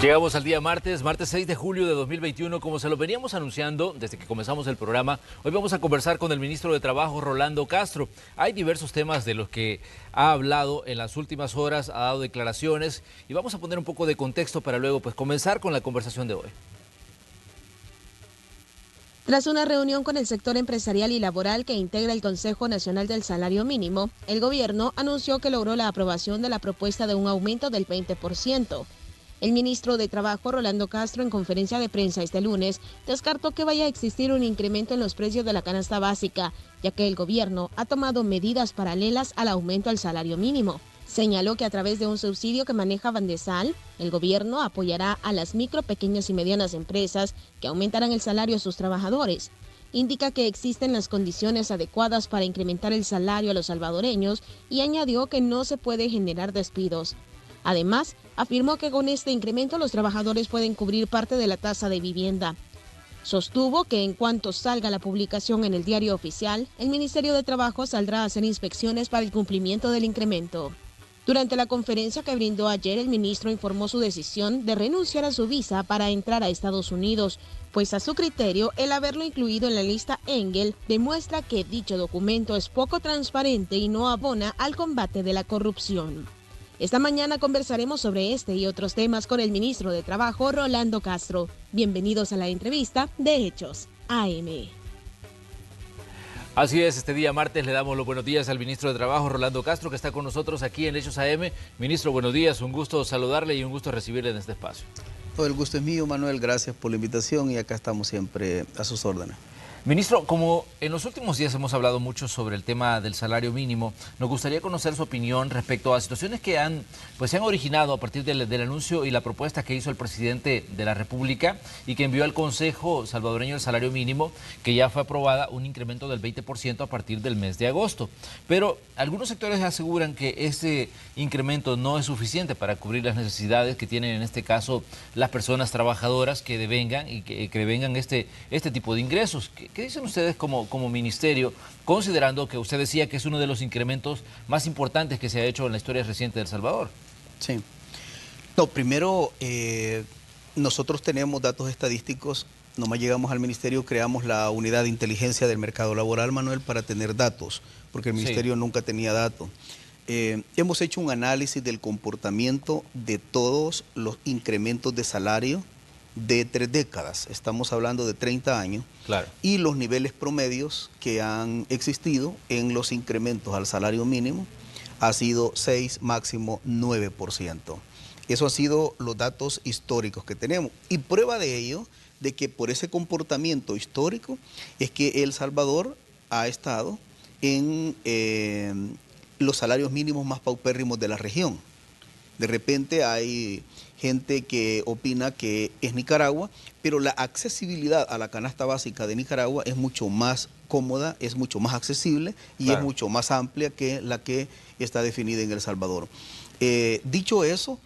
Llegamos al día martes 6 de julio de 2021. Como se lo veníamos anunciando desde que comenzamos el programa, hoy vamos a conversar con el ministro de Trabajo, Rolando Castro. Hay diversos temas de los que ha hablado en las últimas horas, ha dado declaraciones y vamos a poner un poco de contexto para luego comenzar con la conversación de hoy. Tras una reunión con el sector empresarial y laboral que integra el Consejo Nacional del Salario Mínimo, el gobierno anunció que logró la aprobación de la propuesta de un aumento del 20%. El ministro de Trabajo, Rolando Castro, en conferencia de prensa este lunes, descartó que vaya a existir un incremento en los precios de la canasta básica, ya que el gobierno ha tomado medidas paralelas al aumento al salario mínimo. Señaló que a través de un subsidio que maneja Bandesal, el gobierno apoyará a las micro, pequeñas y medianas empresas que aumentarán el salario a sus trabajadores. Indica que existen las condiciones adecuadas para incrementar el salario a los salvadoreños y añadió que no se puede generar despidos. Además, afirmó que con este incremento los trabajadores pueden cubrir parte de la tasa de vivienda. Sostuvo que en cuanto salga la publicación en el diario oficial, el Ministerio de Trabajo saldrá a hacer inspecciones para el cumplimiento del incremento. Durante la conferencia que brindó ayer, el ministro informó su decisión de renunciar a su visa para entrar a Estados Unidos, pues a su criterio, el haberlo incluido en la lista Engel demuestra que dicho documento es poco transparente y no abona al combate de la corrupción. Esta mañana conversaremos sobre este y otros temas con el ministro de Trabajo, Rolando Castro. Bienvenidos a la entrevista de Hechos AM. Así es, este día martes le damos los buenos días al ministro de Trabajo, Rolando Castro, que está con nosotros aquí en Hechos AM. Ministro, buenos días, un gusto saludarle y un gusto recibirle en este espacio. Todo el gusto es mío, Manuel, gracias por la invitación y acá estamos siempre a sus órdenes. Ministro, como en los últimos días hemos hablado mucho sobre el tema del salario mínimo, nos gustaría conocer su opinión respecto a situaciones que se han originado a partir del anuncio y la propuesta que hizo el presidente de la República y que envió al Consejo Salvadoreño del Salario Mínimo, que ya fue aprobada un incremento del 20% a partir del mes de agosto. Pero algunos sectores aseguran que ese incremento no es suficiente para cubrir las necesidades que tienen en este caso las personas trabajadoras que devengan y que devengan este tipo de ingresos. ¿Qué dicen ustedes como ministerio, considerando que usted decía que es uno de los incrementos más importantes que se ha hecho en la historia reciente de El Salvador? Sí. No, primero, nosotros tenemos datos estadísticos, nomás llegamos al ministerio, creamos la unidad de inteligencia del mercado laboral, Manuel, para tener datos, porque el ministerio nunca tenía datos. Hemos hecho un análisis del comportamiento de todos los incrementos de salario de 3 décadas, estamos hablando de 30 años, claro, y los niveles promedios que han existido en los incrementos al salario mínimo ha sido 6, máximo 9%. Eso han sido los datos históricos que tenemos. Y prueba de ello, de que por ese comportamiento histórico, es que El Salvador ha estado en los salarios mínimos más paupérrimos de la región. De repente hay gente que opina que es Nicaragua, pero la accesibilidad a la canasta básica de Nicaragua es mucho más cómoda, es mucho más accesible y claro, es mucho más amplia que la que está definida en El Salvador. Dicho eso,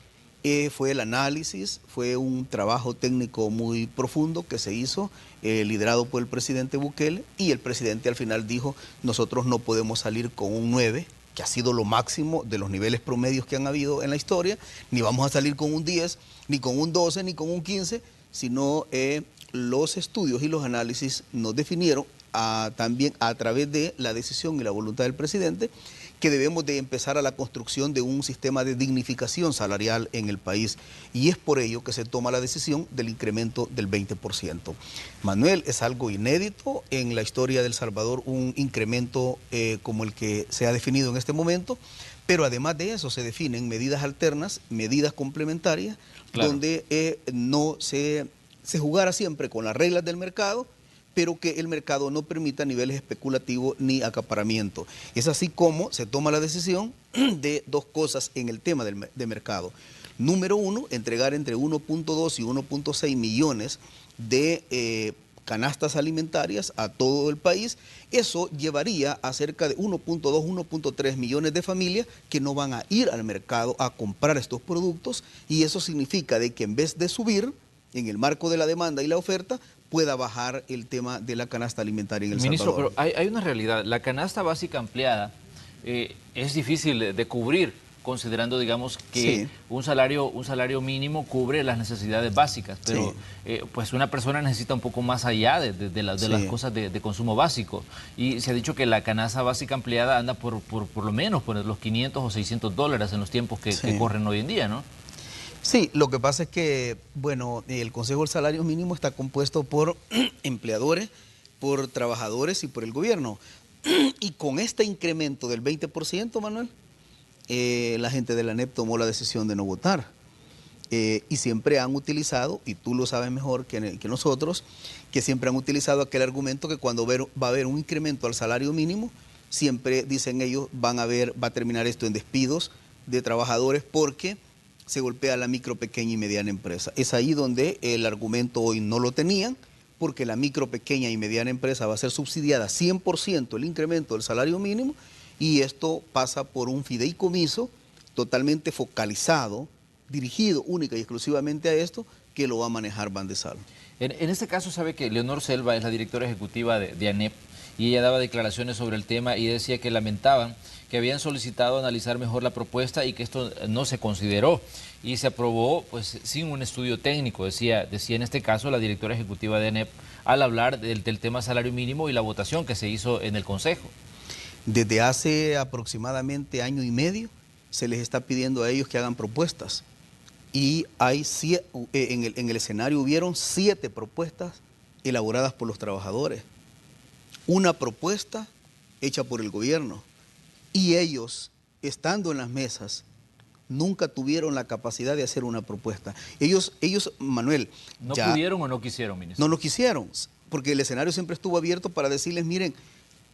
fue el análisis, fue un trabajo técnico muy profundo que se hizo, liderado por el presidente Bukele, y el presidente al final dijo, nosotros no podemos salir con un 9%, que ha sido lo máximo de los niveles promedios que han habido en la historia, ni vamos a salir con un 10, ni con un 12, ni con un 15, sino los estudios y los análisis nos definieron también a través de la decisión y la voluntad del presidente que debemos de empezar a la construcción de un sistema de dignificación salarial en el país, y es por ello que se toma la decisión del incremento del 20%. Manuel, es algo inédito en la historia de El Salvador, un incremento como el que se ha definido en este momento, pero además de eso se definen medidas alternas, medidas complementarias, claro, donde no se jugara siempre con las reglas del mercado, pero que el mercado no permita niveles especulativos ni acaparamiento. Es así como se toma la decisión de dos cosas en el tema de mercado. Número uno, entregar entre 1.2 y 1.6 millones de canastas alimentarias a todo el país. Eso llevaría a cerca de 1.2, 1.3 millones de familias que no van a ir al mercado a comprar estos productos, y eso significa de que en vez de subir en el marco de la demanda y la oferta, pueda bajar el tema de la canasta alimentaria en El Ministro, Salvador. pero hay una realidad. La canasta básica ampliada es difícil de cubrir considerando, digamos, que Sí. un salario mínimo cubre las necesidades básicas, pero pues una persona necesita un poco más allá de las Sí. cosas de consumo básico. Y se ha dicho que la canasta básica ampliada anda por lo menos por los 500 o 600 dólares en los tiempos que Sí. corren hoy en día, ¿no? Sí, lo que pasa es que, bueno, el Consejo del Salario Mínimo está compuesto por empleadores, por trabajadores y por el gobierno. Y con este incremento del 20%, Manuel, la gente de la ANEP tomó la decisión de no votar. Y siempre han utilizado, y tú lo sabes mejor que nosotros, que siempre han utilizado aquel argumento que cuando va a haber un incremento al salario mínimo, siempre dicen ellos, va a terminar esto en despidos de trabajadores porque se golpea la micro, pequeña y mediana empresa. Es ahí donde el argumento hoy no lo tenían, porque la micro, pequeña y mediana empresa va a ser subsidiada 100% el incremento del salario mínimo, y esto pasa por un fideicomiso totalmente focalizado, dirigido única y exclusivamente a esto, que lo va a manejar Bandesal. En este caso, sabe que Leonor Selva es la directora ejecutiva de ANEP y ella daba declaraciones sobre el tema y decía que lamentaban que habían solicitado analizar mejor la propuesta y que esto no se consideró y se aprobó pues sin un estudio técnico, decía en este caso la directora ejecutiva de ANEP al hablar del tema salario mínimo y la votación que se hizo en el Consejo. Desde hace aproximadamente año y medio se les está pidiendo a ellos que hagan propuestas. Y en el escenario hubieron 7 propuestas elaboradas por los trabajadores. Una propuesta hecha por el gobierno. Y ellos, estando en las mesas, nunca tuvieron la capacidad de hacer una propuesta. Ellos Manuel... ¿No pudieron o no quisieron, ministro? No lo quisieron, porque el escenario siempre estuvo abierto para decirles, miren,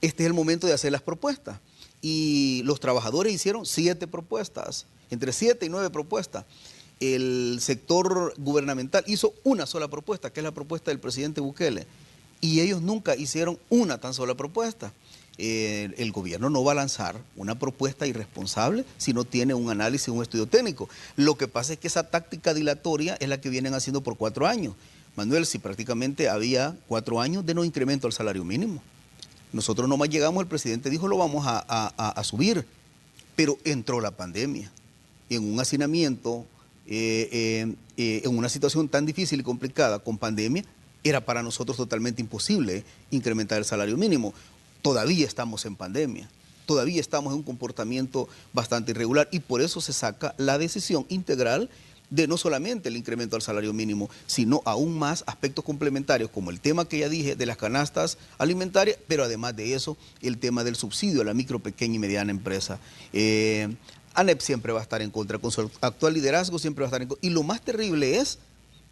este es el momento de hacer las propuestas. Y los trabajadores hicieron 7 propuestas, entre 7 y 9 propuestas. El sector gubernamental hizo una sola propuesta, que es la propuesta del presidente Bukele, y ellos nunca hicieron una tan sola propuesta. El gobierno no va a lanzar una propuesta irresponsable si no tiene un análisis, un estudio técnico. Lo que pasa es que esa táctica dilatoria es la que vienen haciendo por 4 años. Manuel, si prácticamente había 4 años de no incremento al salario mínimo. Nosotros nomás llegamos, el presidente dijo lo vamos a subir, pero entró la pandemia. Y en un hacinamiento, en una situación tan difícil y complicada con pandemia, era para nosotros totalmente imposible incrementar el salario mínimo. Todavía estamos en pandemia, todavía estamos en un comportamiento bastante irregular y por eso se saca la decisión integral de no solamente el incremento al salario mínimo, sino aún más aspectos complementarios, como el tema que ya dije de las canastas alimentarias, pero además de eso, el tema del subsidio a la micro, pequeña y mediana empresa. ANEP siempre va a estar en contra, con su actual liderazgo siempre va a estar en contra. Y lo más terrible es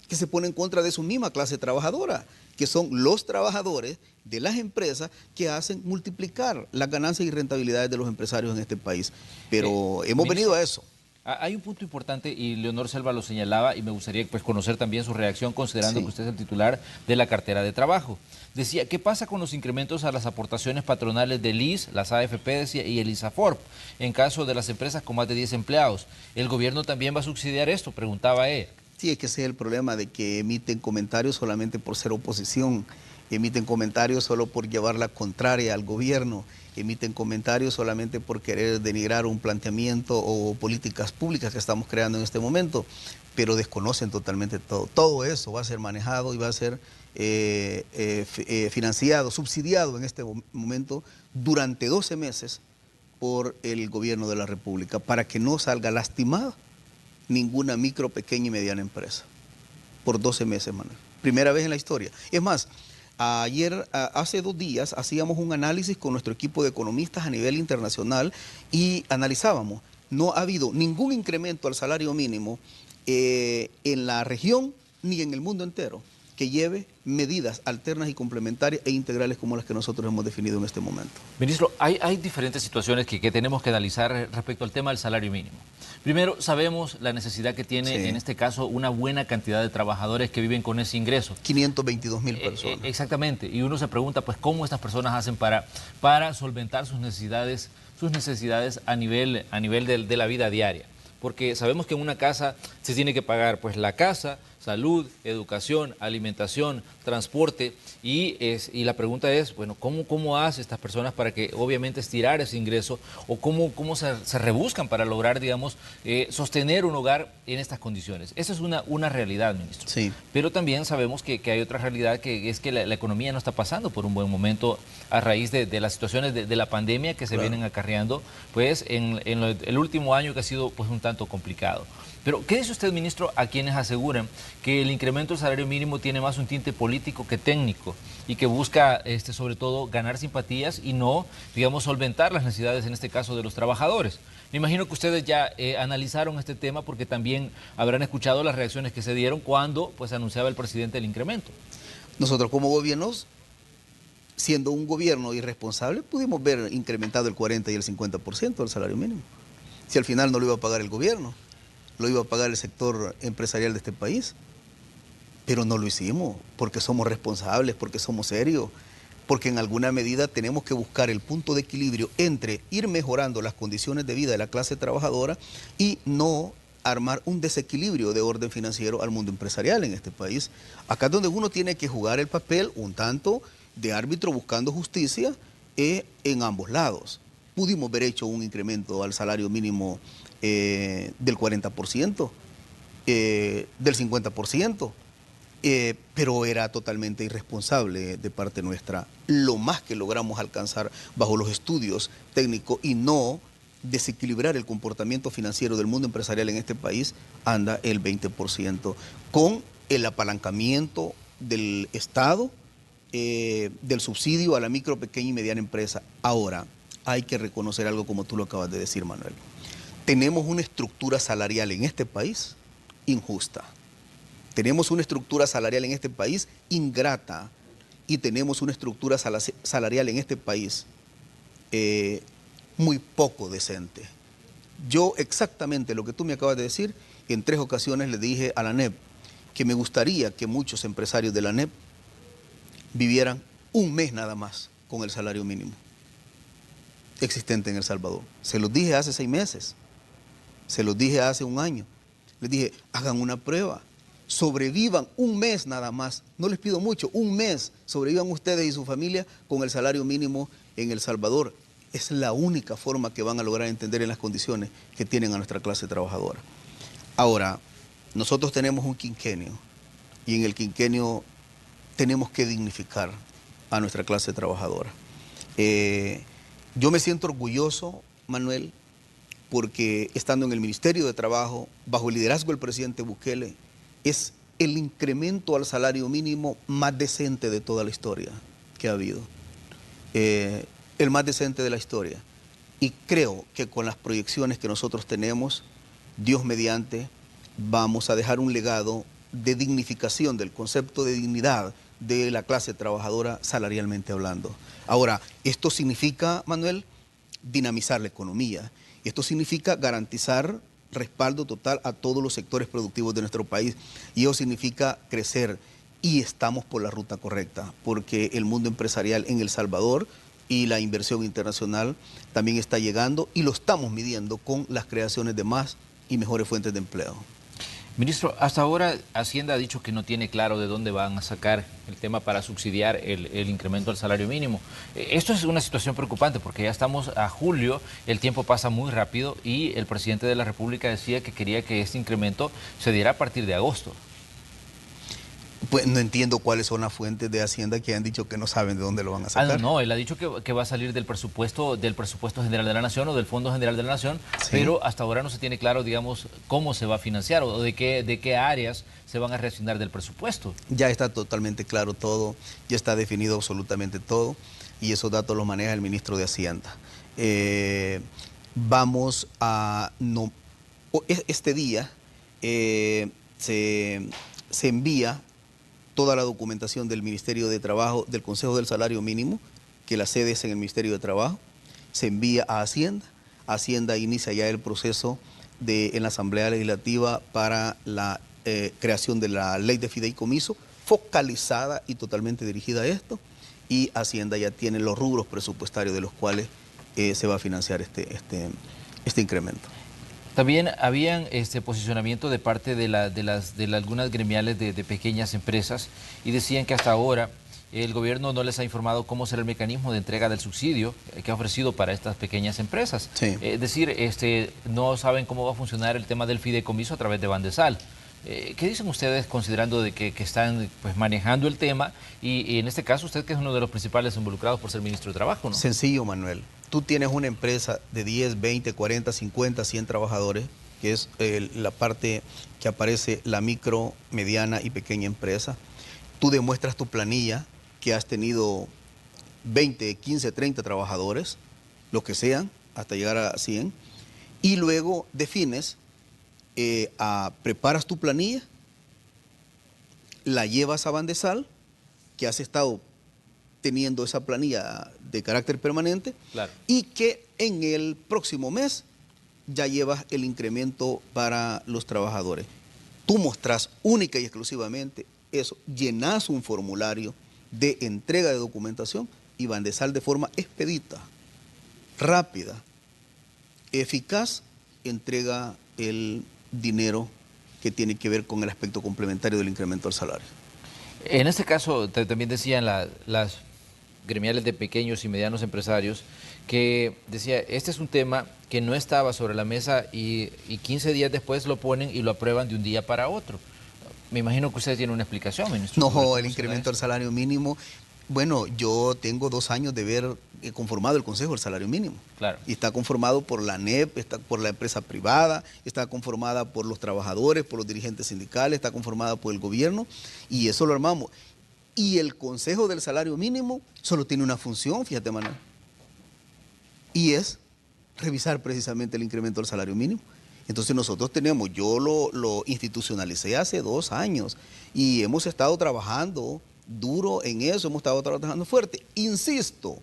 que se pone en contra de su misma clase trabajadora, que son los trabajadores de las empresas que hacen multiplicar las ganancias y rentabilidades de los empresarios en este país. Pero hemos venido a eso. Hay un punto importante y Leonor Selva lo señalaba y me gustaría pues conocer también su reacción considerando que usted es el titular de la cartera de trabajo. Decía, ¿qué pasa con los incrementos a las aportaciones patronales del IS, las AFP decía, y el ISAFORP en caso de las empresas con más de 10 empleados? ¿El gobierno también va a subsidiar esto? Preguntaba él. Sí, es que ese es el problema de que emiten comentarios solamente por ser oposición, emiten comentarios solo por llevar la contraria al gobierno, emiten comentarios solamente por querer denigrar un planteamiento o políticas públicas que estamos creando en este momento, pero desconocen totalmente todo. Todo eso va a ser manejado y va a ser financiado, subsidiado en este momento durante 12 meses por el gobierno de la República, para que no salga lastimada ninguna micro, pequeña y mediana empresa. Por 12 meses, Manuel. Primera vez en la historia. Es más, hace 2 días, hacíamos un análisis con nuestro equipo de economistas a nivel internacional y analizábamos. No ha habido ningún incremento al salario mínimo en la región ni en el mundo entero que lleve medidas alternas y complementarias e integrales como las que nosotros hemos definido en este momento. Ministro, hay diferentes situaciones que tenemos que analizar respecto al tema del salario mínimo. Primero, sabemos la necesidad que tiene, en este caso, una buena cantidad de trabajadores que viven con ese ingreso. 522,000 personas. Exactamente. Y uno se pregunta, pues, ¿cómo estas personas hacen para solventar sus necesidades a nivel de la vida diaria? Porque sabemos que en una casa se tiene que pagar, pues, la casa, salud, educación, alimentación, transporte, y la pregunta es, bueno, ¿cómo hace estas personas para que obviamente estirar ese ingreso, o cómo se rebuscan para lograr, digamos, sostener un hogar en estas condiciones? Esa es una realidad, ministro. Sí. Pero también sabemos que hay otra realidad, que es que la economía no está pasando por un buen momento a raíz de las situaciones de la pandemia que se vienen acarreando, pues, en el último año, que ha sido pues un tanto complicado. Pero, ¿qué dice usted, ministro, a quienes aseguran que el incremento del salario mínimo tiene más un tinte político que técnico y que busca, sobre todo, ganar simpatías y no, digamos, solventar las necesidades, en este caso, de los trabajadores? Me imagino que ustedes ya analizaron este tema, porque también habrán escuchado las reacciones que se dieron cuando pues anunciaba el presidente el incremento. Nosotros como gobiernos, siendo un gobierno irresponsable, pudimos ver incrementado el 40 y el 50% del salario mínimo. Si al final no lo iba a pagar el gobierno, lo iba a pagar el sector empresarial de este país. Pero no lo hicimos, porque somos responsables, porque somos serios, porque en alguna medida tenemos que buscar el punto de equilibrio entre ir mejorando las condiciones de vida de la clase trabajadora y no armar un desequilibrio de orden financiero al mundo empresarial en este país. Acá es donde uno tiene que jugar el papel un tanto de árbitro buscando justicia en ambos lados. Pudimos haber hecho un incremento al salario mínimo del 40%, del 50%, pero era totalmente irresponsable de parte nuestra. Lo más que logramos alcanzar bajo los estudios técnicos y no desequilibrar el comportamiento financiero del mundo empresarial en este país, anda el 20%, con el apalancamiento del Estado, del subsidio a la micro, pequeña y mediana empresa. Ahora, hay que reconocer algo, como tú lo acabas de decir, Manuel. Tenemos una estructura salarial en este país injusta. Tenemos una estructura salarial en este país ingrata, y tenemos una estructura salarial en este país muy poco decente. Yo exactamente lo que tú me acabas de decir, en 3 ocasiones le dije a la ANEP que me gustaría que muchos empresarios de la ANEP vivieran un mes nada más con el salario mínimo existente en El Salvador. Se los dije hace 6 meses, se los dije hace 1 año. Les dije, hagan una prueba, sobrevivan un mes nada más, no les pido mucho, un mes, sobrevivan ustedes y su familia con el salario mínimo en El Salvador. Es la única forma que van a lograr entender en las condiciones que tienen a nuestra clase trabajadora. Ahora, nosotros tenemos un quinquenio, y en el quinquenio tenemos que dignificar a nuestra clase trabajadora. Yo me siento orgulloso, Manuel, porque estando en el Ministerio de Trabajo, bajo el liderazgo del presidente Bukele, es el incremento al salario mínimo más decente de toda la historia que ha habido. El más decente de la historia. Y creo que con las proyecciones que nosotros tenemos, Dios mediante, vamos a dejar un legado de dignificación del concepto de dignidad de la clase trabajadora salarialmente hablando. Ahora, esto significa, Manuel, dinamizar la economía. Esto significa garantizar respaldo total a todos los sectores productivos de nuestro país, y eso significa crecer, y estamos por la ruta correcta, porque el mundo empresarial en El Salvador y la inversión internacional también está llegando, y lo estamos midiendo con las creaciones de más y mejores fuentes de empleo. Ministro, hasta ahora Hacienda ha dicho que no tiene claro de dónde van a sacar el tema para subsidiar el incremento del salario mínimo. Esto es una situación preocupante, porque ya estamos a julio, el tiempo pasa muy rápido, y el presidente de la República decía que quería que este incremento se diera a partir de agosto. Pues no entiendo cuáles son las fuentes de Hacienda que han dicho que no saben de dónde lo van a sacar. No, él ha dicho que va a salir del presupuesto General de la Nación o del Fondo General de la Nación, sí, pero hasta ahora no se tiene claro, digamos, cómo se va a financiar o de qué áreas se van a reasignar del presupuesto. Ya está totalmente claro todo, ya está definido absolutamente todo, y esos datos los maneja el ministro de Hacienda. Vamos a... este día se envía toda la documentación del Ministerio de Trabajo, del Consejo del Salario Mínimo, que la sede es en el Ministerio de Trabajo, se envía a Hacienda. Hacienda inicia ya el proceso en la Asamblea Legislativa para la creación de la ley de fideicomiso, focalizada y totalmente dirigida a esto, y Hacienda ya tiene los rubros presupuestarios de los cuales se va a financiar este incremento. También habían posicionamiento de parte de algunas gremiales de pequeñas empresas y decían que hasta ahora el gobierno no les ha informado cómo será el mecanismo de entrega del subsidio que ha ofrecido para estas pequeñas empresas. Sí. Es decir, no saben cómo va a funcionar el tema del fideicomiso a través de Bandesal. ¿Qué dicen ustedes considerando de que están pues, manejando el tema y en este caso usted que es uno de los principales involucrados por ser ministro de Trabajo, ¿no? Sencillo, Manuel. Tú tienes una empresa de 10, 20, 40, 50, 100 trabajadores, que es la parte que aparece la micro, mediana y pequeña empresa. Tú demuestras tu planilla que has tenido 20, 15, 30 trabajadores, lo que sean, hasta llegar a 100, y luego defines, preparas tu planilla, la llevas a Bandesal, que has estado teniendo esa planilla de carácter permanente, Claro. y que en el próximo mes ya llevas el incremento para los trabajadores. Tú mostrás única y exclusivamente eso, llenas un formulario de entrega de documentación y Bandesal de forma expedita, rápida, eficaz, entrega el dinero que tiene que ver con el aspecto complementario del incremento del salario. En este caso, también decían las gremiales de pequeños y medianos empresarios que decía, este es un tema que no estaba sobre la mesa y 15 días después lo ponen y lo aprueban de un día para otro. Me imagino que usted tiene una explicación, ministro. No, el incremento del salario mínimo, bueno, yo tengo 2 años de ver conformado el Consejo del Salario Mínimo. Claro. Y está conformado por la ANEP, está por la empresa privada, está conformada por los trabajadores, por los dirigentes sindicales, está conformada por el gobierno y eso lo armamos. Y el Consejo del Salario Mínimo solo tiene una función, fíjate, Manuel, y es revisar precisamente el incremento del salario mínimo. Entonces nosotros tenemos, yo lo institucionalicé hace 2 años y hemos estado trabajando duro en eso, hemos estado trabajando fuerte. Insisto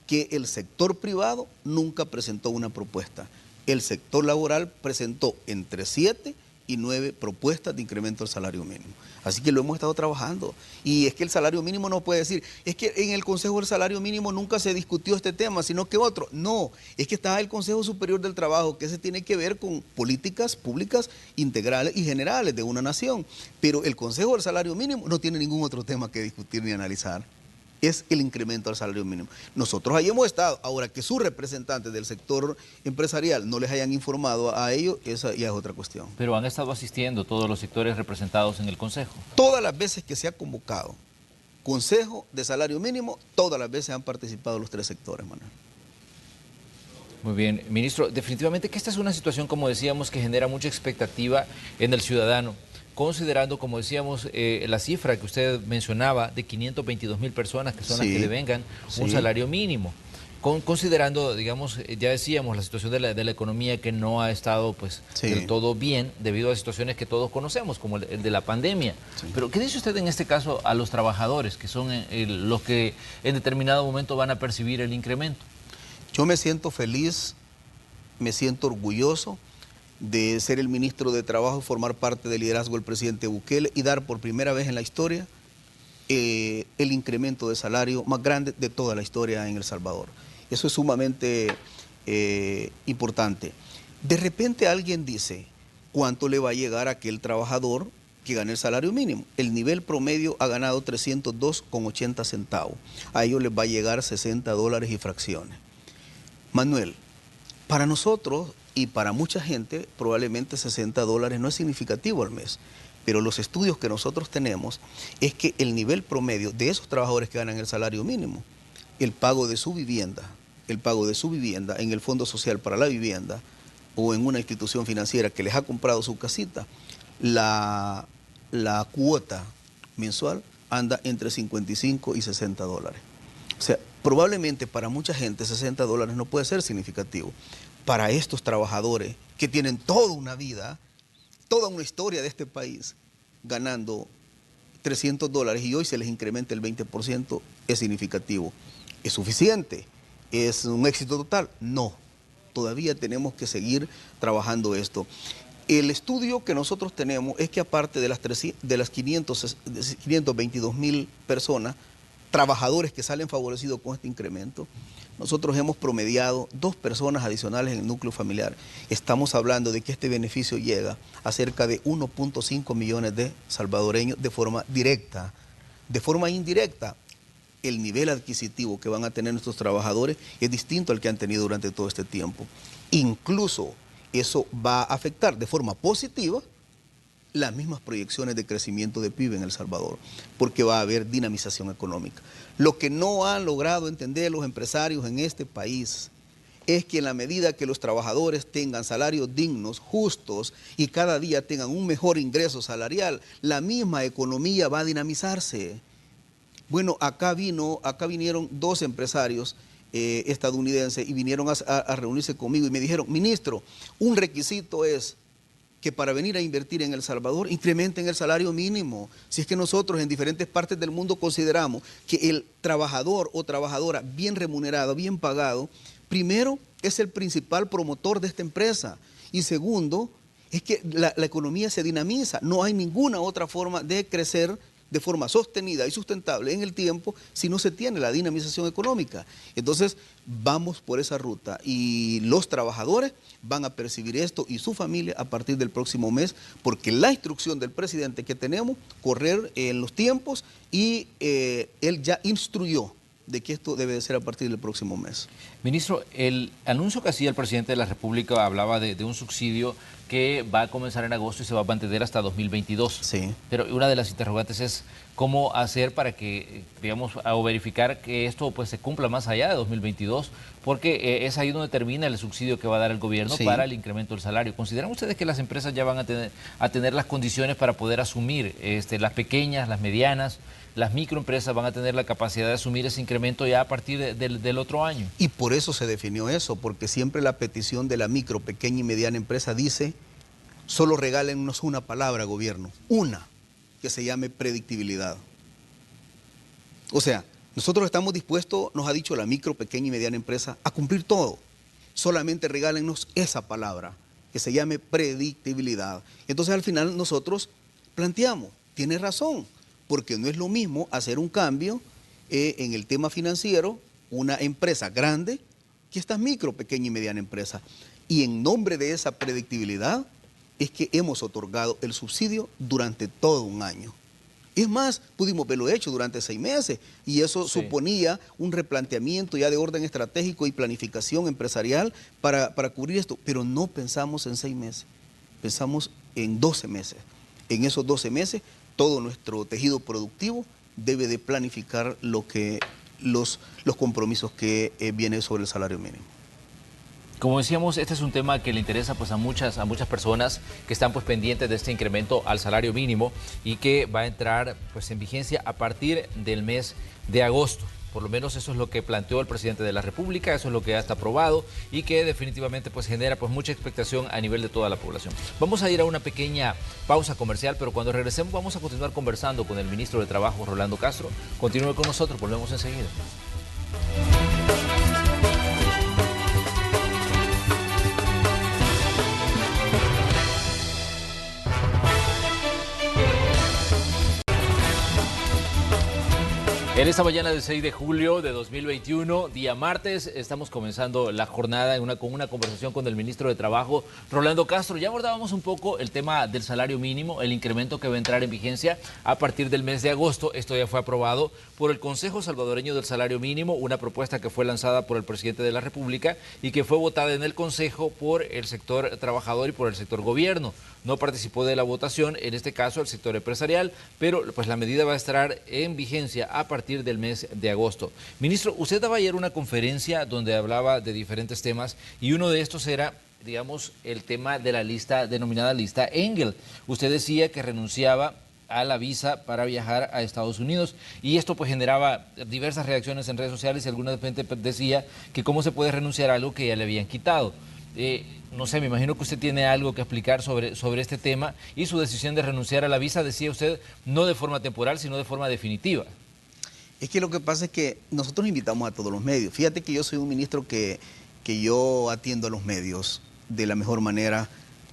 que el sector privado nunca presentó una propuesta. El sector laboral presentó entre 7 y 9 propuestas de incremento del salario mínimo. Así que lo hemos estado trabajando. Y es que el salario mínimo no puede decir, es que en el Consejo del Salario Mínimo nunca se discutió este tema, sino que otro. No, es que está el Consejo Superior del Trabajo, que ese tiene que ver con políticas públicas integrales y generales de una nación. Pero el Consejo del Salario Mínimo no tiene ningún otro tema que discutir ni analizar. Es el incremento del salario mínimo. Nosotros ahí hemos estado. Ahora, que sus representantes del sector empresarial no les hayan informado a ellos, esa ya es otra cuestión. Pero han estado asistiendo todos los sectores representados en el Consejo. Todas las veces que se ha convocado Consejo de Salario Mínimo, todas las veces han participado los 3 sectores, Manuel. Muy bien, ministro, definitivamente que esta es una situación, como decíamos, que genera mucha expectativa en el ciudadano, considerando, como decíamos, la cifra que usted mencionaba de 522.000 personas que son las que devengan un salario mínimo. Considerando, digamos, ya decíamos, la situación de la economía que no ha estado pues del todo bien debido a situaciones que todos conocemos, como el de la pandemia. Pero, ¿qué dice usted en este caso a los trabajadores, que son los que en determinado momento van a percibir el incremento? Yo me siento feliz, me siento orgulloso de ser el ministro de Trabajo, formar parte del liderazgo del presidente Bukele y dar por primera vez en la historia el incremento de salario más grande de toda la historia en El Salvador. Eso es sumamente importante. De repente alguien dice, ¿cuánto le va a llegar a aquel trabajador que gane el salario mínimo? El nivel promedio ha ganado 302,80 centavos. A ellos les va a llegar $60 y fracciones. Manuel, para nosotros y para mucha gente probablemente $60 no es significativo al mes. Pero los estudios que nosotros tenemos es que el nivel promedio de esos trabajadores que ganan el salario mínimo, el pago de su vivienda en el Fondo Social para la Vivienda o en una institución financiera que les ha comprado su casita, la cuota mensual anda entre 55 y $60. O sea, probablemente para mucha gente $60 no puede ser significativo. Para estos trabajadores que tienen toda una vida, toda una historia de este país, ganando $300 y hoy se les incrementa el 20%, es significativo. ¿Es suficiente? ¿Es un éxito total? No. Todavía tenemos que seguir trabajando esto. El estudio que nosotros tenemos es que aparte de las 522.000 personas trabajadores que salen favorecidos con este incremento. Nosotros hemos promediado 2 personas adicionales en el núcleo familiar. Estamos hablando de que este beneficio llega a cerca de 1.5 millones de salvadoreños de forma directa. De forma indirecta, el nivel adquisitivo que van a tener nuestros trabajadores es distinto al que han tenido durante todo este tiempo. Incluso eso va a afectar de forma positiva las mismas proyecciones de crecimiento de PIB en El Salvador, porque va a haber dinamización económica. Lo que no han logrado entender los empresarios en este país es que en la medida que los trabajadores tengan salarios dignos, justos y cada día tengan un mejor ingreso salarial, la misma economía va a dinamizarse. Bueno, acá vinieron 2 empresarios estadounidenses y vinieron a reunirse conmigo y me dijeron, ministro, un requisito es que para venir a invertir en El Salvador incrementen el salario mínimo. Si es que nosotros en diferentes partes del mundo consideramos que el trabajador o trabajadora bien remunerado, bien pagado, primero es el principal promotor de esta empresa y segundo es que la economía se dinamiza. No hay ninguna otra forma de crecer de forma sostenida y sustentable en el tiempo si no se tiene la dinamización económica. Entonces vamos por esa ruta y los trabajadores van a percibir esto y su familia a partir del próximo mes, porque la instrucción del presidente que tenemos, correr en los tiempos y él ya instruyó de que esto debe de ser a partir del próximo mes. Ministro, el anuncio que hacía el presidente de la República hablaba de un subsidio que va a comenzar en agosto y se va a mantener hasta 2022. Sí. Pero una de las interrogantes es cómo hacer para que, digamos, o verificar que esto pues se cumpla más allá de 2022, porque es ahí donde termina el subsidio que va a dar el gobierno para el incremento del salario. ¿Consideran ustedes que las empresas ya van a tener las condiciones para poder asumir, las pequeñas, las medianas, las microempresas van a tener la capacidad de asumir ese incremento ya a partir del otro año? Y por eso se definió eso, porque siempre la petición de la micro, pequeña y mediana empresa dice, solo regálennos una palabra, gobierno, una, que se llame predictibilidad. O sea, nosotros estamos dispuestos, nos ha dicho la micro, pequeña y mediana empresa, a cumplir todo. Solamente regálennos esa palabra, que se llame predictibilidad. Entonces al final nosotros planteamos, tiene razón, porque no es lo mismo hacer un cambio en el tema financiero, una empresa grande, que esta micro, pequeña y mediana empresa. Y en nombre de esa predictibilidad es que hemos otorgado el subsidio durante todo un año. Es más, pudimos verlo hecho durante 6 meses y eso suponía un replanteamiento ya de orden estratégico y planificación empresarial para cubrir esto, pero no pensamos en 6 meses, pensamos en 12 meses. En esos 12 meses todo nuestro tejido productivo debe de planificar los compromisos que vienen sobre el salario mínimo. Como decíamos, este es un tema que le interesa pues a muchas personas que están pues pendientes de este incremento al salario mínimo y que va a entrar pues en vigencia a partir del mes de agosto. Por lo menos eso es lo que planteó el presidente de la República, eso es lo que ya está aprobado y que definitivamente pues genera pues mucha expectación a nivel de toda la población. Vamos a ir a una pequeña pausa comercial, pero cuando regresemos vamos a continuar conversando con el ministro de Trabajo, Rolando Castro. Continúe con nosotros, volvemos enseguida. En esta mañana del 6 de julio de 2021, día martes, estamos comenzando la jornada con una conversación con el ministro de Trabajo, Rolando Castro. Ya abordábamos un poco el tema del salario mínimo, el incremento que va a entrar en vigencia a partir del mes de agosto. Esto ya fue aprobado por el Consejo Salvadoreño del Salario Mínimo, una propuesta que fue lanzada por el presidente de la República y que fue votada en el Consejo por el sector trabajador y por el sector gobierno. No participó de la votación, en este caso el sector empresarial, pero pues la medida va a estar en vigencia a partir del mes de agosto. Ministro, usted daba ayer una conferencia donde hablaba de diferentes temas y uno de estos era, digamos, el tema de la lista denominada lista Engel. Usted decía que renunciaba a la visa para viajar a Estados Unidos y esto pues generaba diversas reacciones en redes sociales y alguna gente decía que cómo se puede renunciar a algo que ya le habían quitado. No sé, me imagino que usted tiene algo que explicar sobre este tema y su decisión de renunciar a la visa, decía usted, no de forma temporal, sino de forma definitiva. Es que lo que pasa es que nosotros invitamos a todos los medios. Fíjate que yo soy un ministro que yo atiendo a los medios de la mejor manera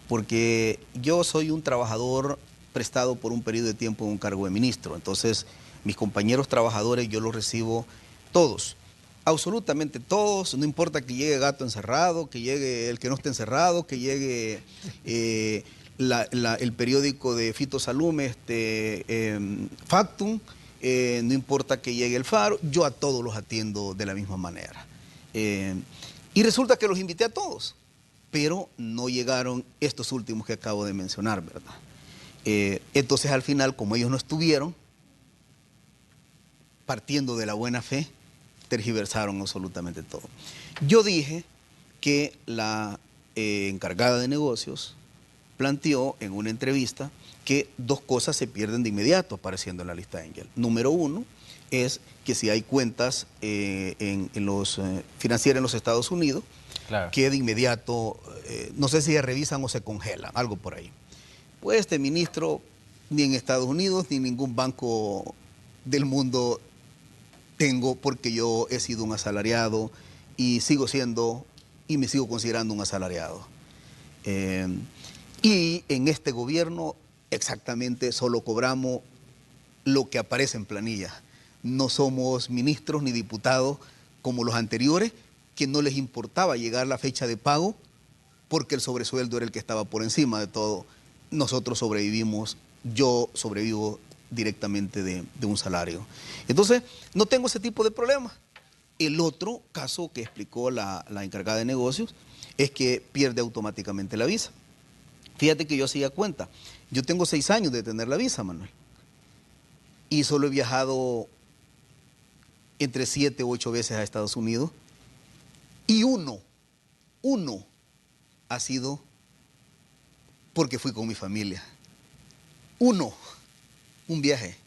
porque yo soy un trabajador prestado por un periodo de tiempo en un cargo de ministro. Entonces, Mis compañeros trabajadores yo los recibo todos, absolutamente todos, no importa que llegue gato encerrado, que llegue el que no esté encerrado, que llegue el periódico de Fitosalume, Factum, no importa que llegue el Faro, yo a todos los atiendo de la misma manera. Y resulta que los invité a todos, pero no llegaron estos últimos que acabo de mencionar, ¿verdad? Entonces al final, como ellos no estuvieron, partiendo de la buena fe, tergiversaron absolutamente todo. Yo dije que la encargada de negocios planteó en una entrevista que dos cosas se pierden de inmediato apareciendo en la lista Angel. Número uno es que si hay cuentas financieras en los Estados Unidos, claro, que de inmediato, no sé si se revisan o se congelan, algo por ahí. Pues este ministro, ni en Estados Unidos, ni en ningún banco del mundo tengo, porque yo he sido un asalariado y sigo siendo y me sigo considerando un asalariado. Y en este gobierno exactamente solo cobramos lo que aparece en planilla. No somos ministros ni diputados como los anteriores, que no les importaba llegar la fecha de pago porque el sobresueldo era el que estaba por encima de todo. Nosotros sobrevivimos, yo sobrevivo directamente de un salario. Entonces, no tengo ese tipo de problemas. El otro caso que explicó la encargada de negocios es que pierde automáticamente la visa. Fíjate que yo hacía cuenta. Yo tengo 6 años de tener la visa, Manuel. Y solo he viajado entre 7 u 8 veces a Estados Unidos. Y uno ha sido porque fui con mi familia. Un viaje.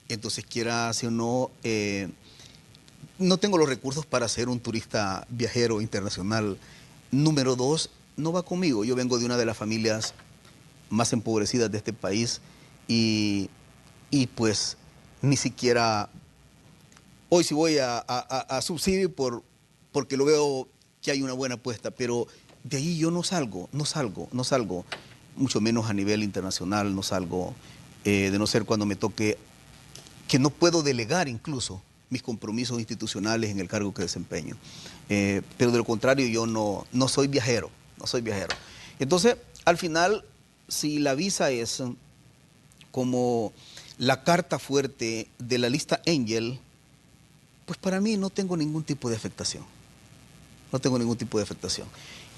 Entonces, quiera si o no, no tengo los recursos para ser un turista viajero internacional. Número 2, no va conmigo. Yo vengo de una de las familias más empobrecidas de este país y pues ni siquiera hoy sí voy a subsidio porque lo veo que hay una buena apuesta, pero de ahí yo no salgo, mucho menos a nivel internacional, no salgo, de no ser cuando me toque, que no puedo delegar incluso mis compromisos institucionales en el cargo que desempeño. Pero de lo contrario yo no soy viajero, Entonces, al final, si la visa es como la carta fuerte de la lista Angel, pues para mí no tengo ningún tipo de afectación.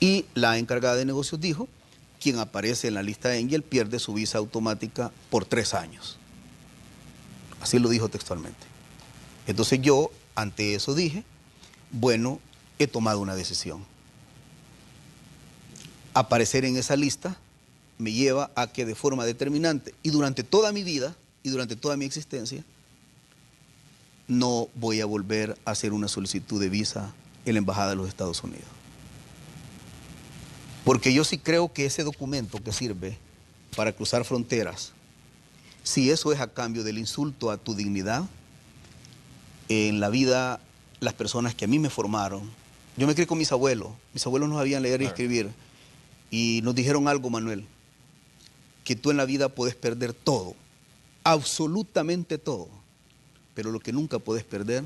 Y la encargada de negocios dijo, quien aparece en la lista Angel pierde su visa automática por 3 años. Así lo dijo textualmente. Entonces yo, ante eso dije, bueno, he tomado una decisión. Aparecer en esa lista me lleva a que de forma determinante y durante toda mi vida y durante toda mi existencia no voy a volver a hacer una solicitud de visa en la Embajada de los Estados Unidos. Porque yo sí creo que ese documento que sirve para cruzar fronteras, si eso es a cambio del insulto a tu dignidad, en la vida, las personas que a mí me formaron, yo me crié con mis abuelos no sabían leer y escribir, y nos dijeron algo, Manuel, que tú en la vida puedes perder todo, absolutamente todo, pero lo que nunca puedes perder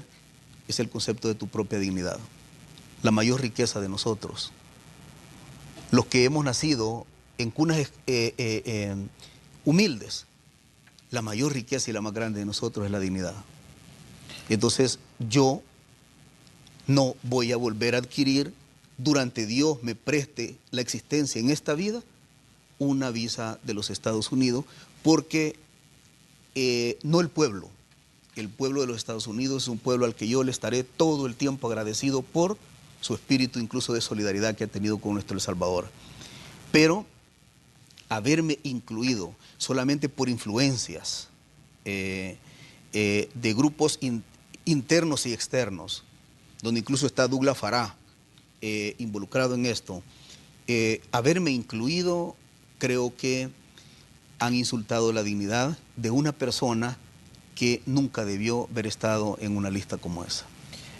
es el concepto de tu propia dignidad, la mayor riqueza de nosotros. Los que hemos nacido en cunas humildes, la mayor riqueza y la más grande de nosotros es la dignidad. Entonces yo no voy a volver a adquirir, durante Dios me preste la existencia en esta vida, una visa de los Estados Unidos, porque no el pueblo de los Estados Unidos es un pueblo al que yo le estaré todo el tiempo agradecido por su espíritu incluso de solidaridad que ha tenido con nuestro El Salvador. Pero haberme incluido solamente por influencias de grupos internos y externos, donde incluso está Douglas Farah involucrado en esto, haberme incluido, creo que han insultado la dignidad de una persona que nunca debió haber estado en una lista como esa.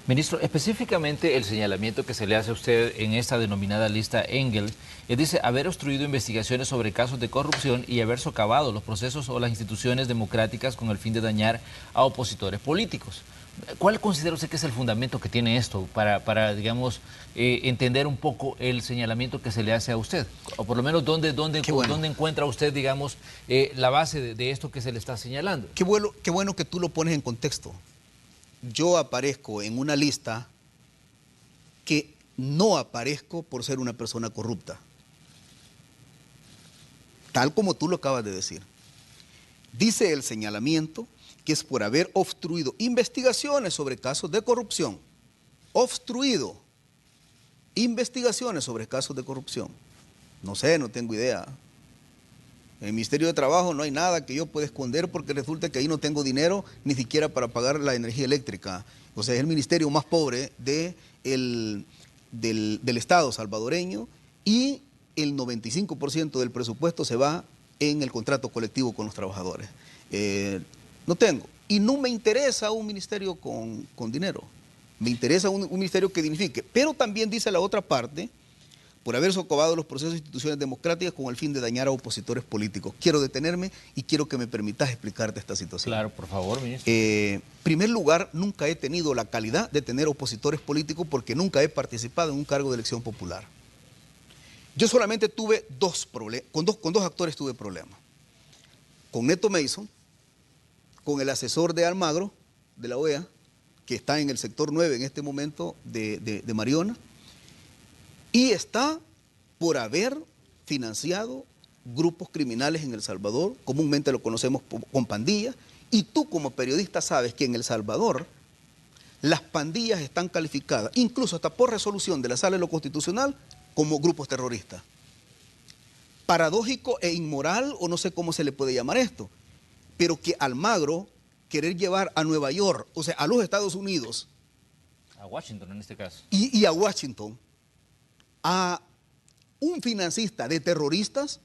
Ministro, específicamente el señalamiento que se le hace a usted en esta denominada lista Engel, dice haber obstruido investigaciones sobre casos de corrupción y haber socavado los procesos o las instituciones democráticas con el fin de dañar a opositores políticos. ¿Cuál considera usted que es el fundamento que tiene esto para digamos, entender un poco el señalamiento que se le hace a usted? O por lo menos, ¿dónde encuentra usted, digamos, la base de esto que se le está señalando? Qué bueno que tú lo pones en contexto. Yo aparezco en una lista que no aparezco por ser una persona corrupta. Tal como tú lo acabas de decir. Dice el señalamiento que es por haber obstruido investigaciones sobre casos de corrupción. Obstruido investigaciones sobre casos de corrupción. No sé, no tengo idea. En el Ministerio de Trabajo no hay nada que yo pueda esconder porque resulta que ahí no tengo dinero ni siquiera para pagar la energía eléctrica. O sea, es el ministerio más pobre del Estado salvadoreño y el 95% del presupuesto se va en el contrato colectivo con los trabajadores. No tengo. Y no me interesa un ministerio con dinero. Me interesa un ministerio que dignifique. Pero también dice la otra parte, por haber socavado los procesos de instituciones democráticas con el fin de dañar a opositores políticos. Quiero detenerme y quiero que me permitas explicarte esta situación. Claro, por favor, ministro. En primer lugar, nunca he tenido la calidad de tener opositores políticos porque nunca he participado en un cargo de elección popular. Yo solamente tuve dos problemas, con dos actores tuve problemas. Con Neto Mason, con el asesor de Almagro, de la OEA, que está en el sector 9 en este momento de Mariona, y está por haber financiado grupos criminales en El Salvador, comúnmente lo conocemos con pandillas, y tú como periodista sabes que en El Salvador las pandillas están calificadas, incluso hasta por resolución de la Sala de lo Constitucional, como grupos terroristas. Paradójico e inmoral, o no sé cómo se le puede llamar esto, pero que Almagro querer llevar a Nueva York, o sea, a los Estados Unidos, a Washington en este caso, y a Washington, a un financista de terroristas,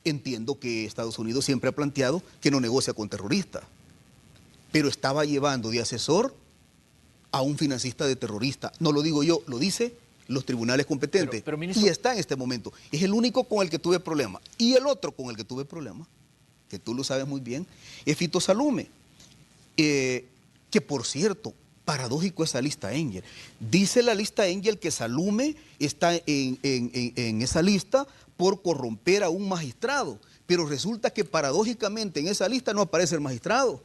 entiendo que Estados Unidos siempre ha planteado que no negocia con terroristas, pero estaba llevando de asesor a un financista de terroristas. No lo digo yo, lo dice los tribunales competentes. Pero, ministro, y está en este momento. Es el único con el que tuve problema. Y el otro con el que tuve problema, que tú lo sabes muy bien, es Fito Salume, que por cierto, paradójico esa lista Engel. Dice la lista Engel que Salume está en esa lista por corromper a un magistrado, pero resulta que paradójicamente en esa lista no aparece el magistrado.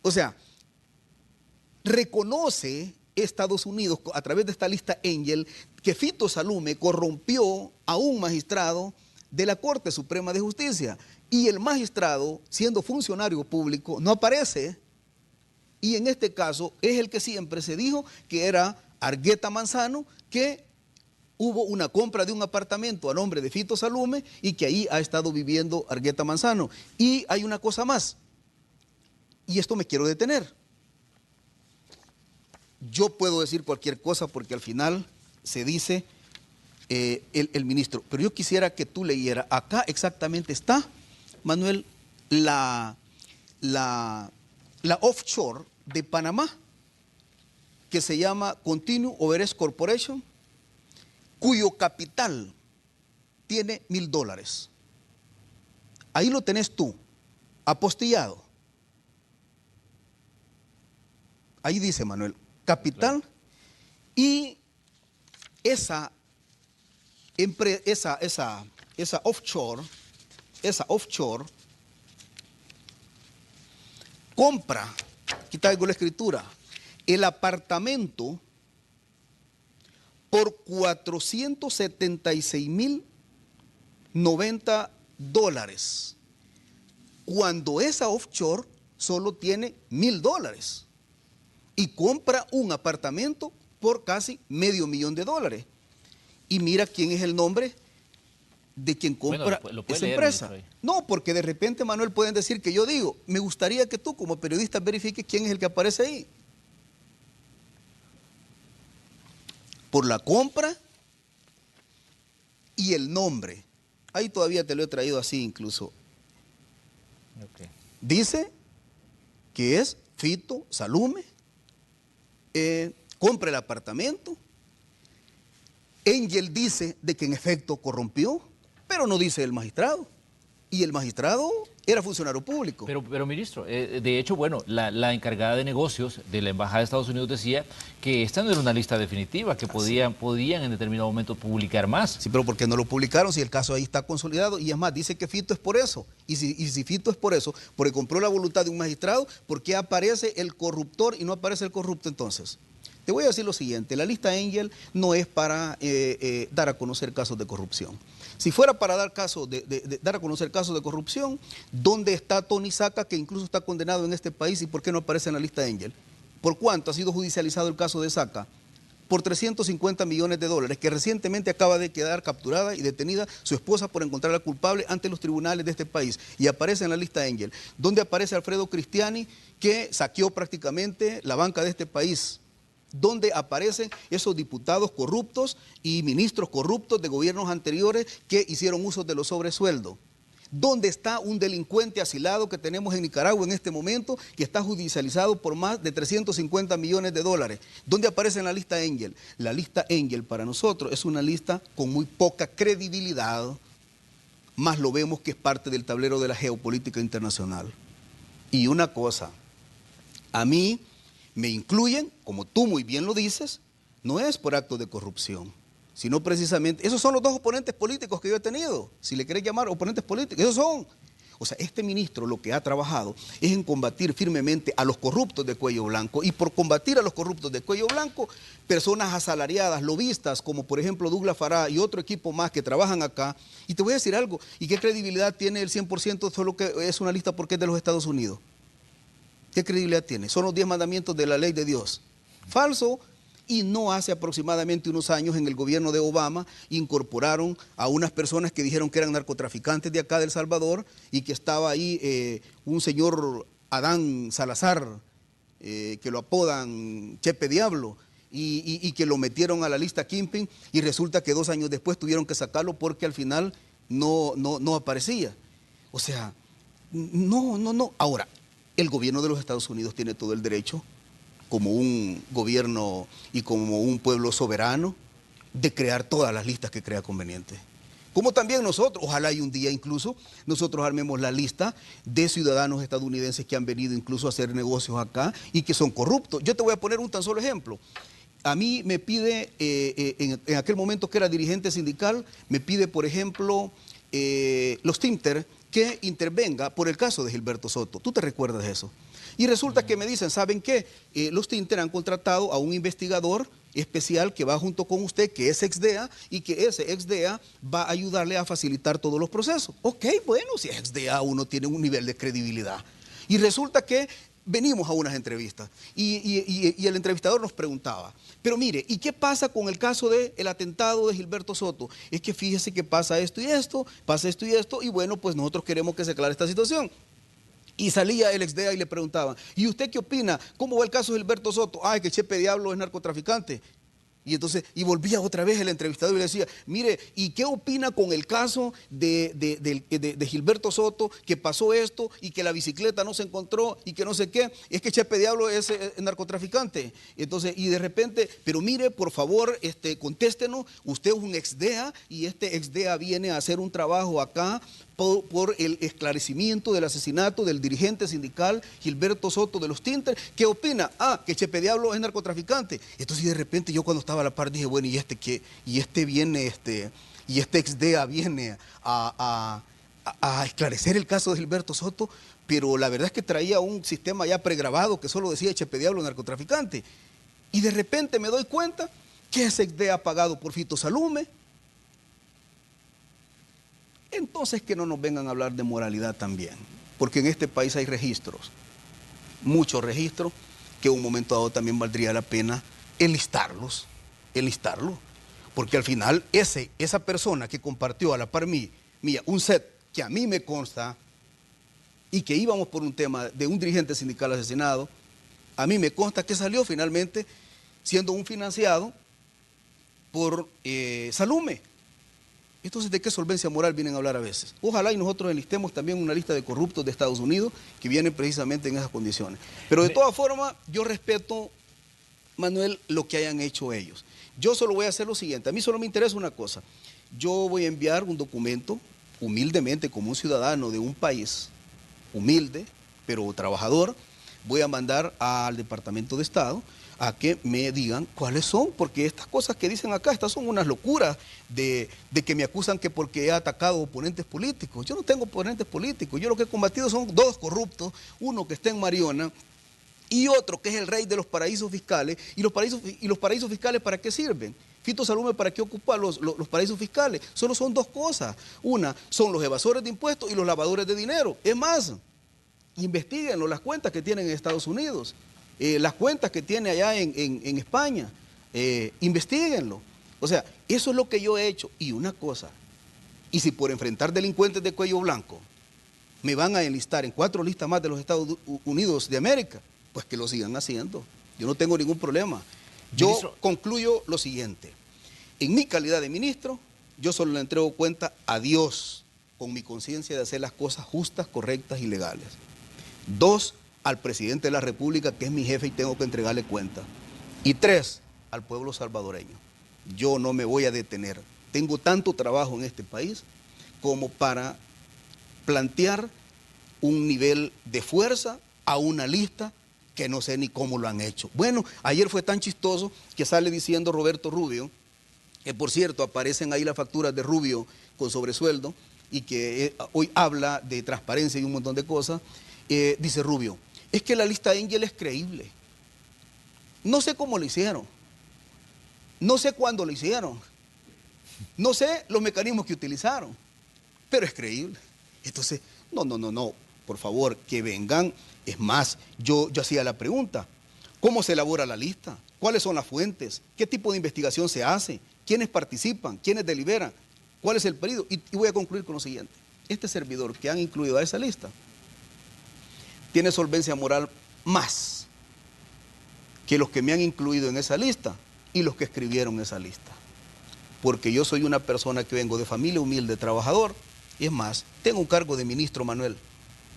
O sea, reconoce Estados Unidos a través de esta lista Engel que Fito Salume corrompió a un magistrado de la Corte Suprema de Justicia y el magistrado, siendo funcionario público, no aparece. Y en este caso es el que siempre se dijo que era Argueta Manzano, que hubo una compra de un apartamento a nombre de Fito Salume y que ahí ha estado viviendo Argueta Manzano. Y hay una cosa más, y esto me quiero detener. Yo puedo decir cualquier cosa porque al final se dice el ministro, pero yo quisiera que tú leyeras, acá exactamente está, Manuel, la offshore de Panamá, que se llama Continue Overseas Corporation, cuyo capital tiene $1,000. Ahí lo tenés tú, apostillado. Ahí dice, Manuel, capital, y esa offshore compra, aquí traigo la escritura, el apartamento por $476,090, cuando esa offshore solo tiene $1,000, y compra un apartamento por casi $500,000. Y mira quién es el nombre de quien compra esa empresa. No, porque de repente, Manuel, pueden decir que yo digo, me gustaría que tú como periodista verifiques quién es el que aparece ahí. Por la compra y el nombre. Ahí todavía te lo he traído así incluso. Dice que es Fito Salume, compra el apartamento. Angel dice de que en efecto corrompió, pero no dice el magistrado. Y el magistrado era funcionario público. Pero ministro, de hecho, bueno, la encargada de negocios de la Embajada de Estados Unidos decía que esta no era una lista definitiva, que podían en determinado momento publicar más. Sí, pero ¿por qué no lo publicaron si el caso ahí está consolidado? Y es más, dice que Fito es por eso. Y si Fito es por eso, porque compró la voluntad de un magistrado, ¿por qué aparece el corruptor y no aparece el corrupto entonces? Te voy a decir lo siguiente, la lista Angel no es para dar a conocer casos de corrupción. Si fuera para dar a conocer casos de corrupción, ¿dónde está Tony Saca, que incluso está condenado en este país, y por qué no aparece en la lista Angel? ¿Por cuánto ha sido judicializado el caso de Saca? Por 350 millones de dólares, que recientemente acaba de quedar capturada y detenida su esposa por encontrarla culpable ante los tribunales de este país, y aparece en la lista Angel. ¿Dónde aparece Alfredo Cristiani, que saqueó prácticamente la banca de este país? Donde aparecen esos diputados corruptos y ministros corruptos de gobiernos anteriores que hicieron uso de los sobresueldos. ¿Dónde está un delincuente asilado que tenemos en Nicaragua en este momento, que está judicializado por más de 350 millones de dólares? ¿Dónde aparece en la lista Angel? La lista Angel para nosotros es una lista con muy poca credibilidad, más lo vemos que es parte del tablero de la geopolítica internacional. Y una cosa, a mí me incluyen, como tú muy bien lo dices, no es por acto de corrupción, sino precisamente, esos son los dos oponentes políticos que yo he tenido, si le querés llamar oponentes políticos, esos son. O sea, este ministro lo que ha trabajado es en combatir firmemente a los corruptos de cuello blanco, y por combatir a los corruptos de cuello blanco, personas asalariadas, lobistas, como por ejemplo Douglas Farah y otro equipo más que trabajan acá. Y te voy a decir algo, ¿y qué credibilidad tiene el 100% solo que es una lista porque es de los Estados Unidos? ¿Qué credibilidad tiene? Son los 10 mandamientos de la ley de Dios. Falso. Y no hace aproximadamente unos años en el gobierno de Obama incorporaron a unas personas que dijeron que eran narcotraficantes de acá de El Salvador, y que estaba ahí un señor Adán Salazar, que lo apodan Chepe Diablo, y que lo metieron a la lista Kingpin, y resulta que 2 años después tuvieron que sacarlo porque al final no aparecía. O sea, no. Ahora, el gobierno de los Estados Unidos tiene todo el derecho, como un gobierno y como un pueblo soberano, de crear todas las listas que crea conveniente. Como también nosotros, ojalá y un día incluso, nosotros armemos la lista de ciudadanos estadounidenses que han venido incluso a hacer negocios acá y que son corruptos. Yo te voy a poner un tan solo ejemplo. A mí me pide, en aquel momento que era dirigente sindical, me pide, por ejemplo, los Tinter, que intervenga por el caso de Gilberto Soto. ¿Tú te recuerdas de eso? Y resulta que me dicen, ¿saben qué? Los Tinter han contratado a un investigador especial que va junto con usted, que es ex-DEA, y que ese ex-DEA va a ayudarle a facilitar todos los procesos. Ok, bueno, si es ex-DEA uno tiene un nivel de credibilidad. Y resulta que venimos a unas entrevistas y el entrevistador nos preguntaba, pero mire, ¿y qué pasa con el caso del atentado de Gilberto Soto? Es que fíjese que pasa esto y esto, y bueno, pues nosotros queremos que se aclare esta situación. Y salía el ex-DEA y le preguntaban, ¿y usted qué opina? ¿Cómo va el caso de Gilberto Soto? Ay, que Chepe Diablo es narcotraficante. Y entonces, y volvía otra vez el entrevistador y le decía, mire, ¿y qué opina con el caso de Gilberto Soto, que pasó esto y que la bicicleta no se encontró y que no sé qué? Es que Chepe Diablo es narcotraficante. Entonces, y de repente, pero mire, por favor, contéstenos, usted es un ex-DEA y este ex-DEA viene a hacer un trabajo acá por el esclarecimiento del asesinato del dirigente sindical Gilberto Soto de los Tinter. ¿Qué opina? Ah, que Chepe Diablo es narcotraficante. Entonces de repente yo cuando estaba a la par dije, bueno, y este viene, y este ex-DEA viene a esclarecer el caso de Gilberto Soto, pero la verdad es que traía un sistema ya pregrabado que solo decía Chepe Diablo narcotraficante. Y de repente me doy cuenta que ese ex-DEA pagado por Fito Salume. Entonces que no nos vengan a hablar de moralidad también, porque en este país hay registros, muchos registros, que en un momento dado también valdría la pena enlistarlo, porque al final esa persona que compartió a la par mía un set que a mí me consta y que íbamos por un tema de un dirigente sindical asesinado, a mí me consta que salió finalmente siendo un financiado por Salume. Entonces, ¿de qué solvencia moral vienen a hablar a veces? Ojalá y nosotros enlistemos también una lista de corruptos de Estados Unidos que vienen precisamente en esas condiciones. Pero de todas formas, yo respeto Manuel, lo que hayan hecho ellos. Yo solo voy a hacer lo siguiente, a mí solo me interesa una cosa. Yo voy a enviar un documento, humildemente, como un ciudadano de un país humilde, pero trabajador, voy a mandar al Departamento de Estado a que me digan cuáles son, porque estas cosas que dicen acá, estas son unas locuras de que me acusan que porque he atacado oponentes políticos. Yo no tengo oponentes políticos, yo lo que he combatido son dos corruptos, uno que está en Mariona y otro que es el rey de los paraísos fiscales. ¿Y los paraísos fiscales para qué sirven? Fito Salume, ¿para qué ocupa los paraísos fiscales? Solo son dos cosas. Una, son los evasores de impuestos y los lavadores de dinero. Es más, investíguenlo, las cuentas que tienen en Estados Unidos, las cuentas que tiene allá en España, investíguenlo. O sea, eso es lo que yo he hecho. Y una cosa, y si por enfrentar delincuentes de cuello blanco me van a enlistar en 4 listas más de los Estados Unidos de América, pues que lo sigan haciendo. Yo no tengo ningún problema. Yo concluyo lo siguiente. En mi calidad de ministro, yo solo le entrego cuenta a Dios con mi conciencia de hacer las cosas justas, correctas y legales. 2, al presidente de la República, que es mi jefe y tengo que entregarle cuenta. Y 3, al pueblo salvadoreño. Yo no me voy a detener. Tengo tanto trabajo en este país como para plantear un nivel de fuerza a una lista que no sé ni cómo lo han hecho. Bueno, ayer fue tan chistoso que sale diciendo Roberto Rubio, que por cierto aparecen ahí las facturas de Rubio con sobresueldo y que hoy habla de transparencia y un montón de cosas. Dice Rubio, es que la lista Angel es creíble. No sé cómo lo hicieron, no sé cuándo lo hicieron, no sé los mecanismos que utilizaron, pero es creíble. Entonces, no, por favor, que vengan. Es más, yo hacía la pregunta, ¿cómo se elabora la lista? ¿Cuáles son las fuentes? ¿Qué tipo de investigación se hace? ¿Quiénes participan? ¿Quiénes deliberan? ¿Cuál es el periodo? Y voy a concluir con lo siguiente. Este servidor que han incluido a esa lista tiene solvencia moral más que los que me han incluido en esa lista y los que escribieron esa lista. Porque yo soy una persona que vengo de familia humilde, trabajador, y es más, tengo un cargo de ministro, Manuel,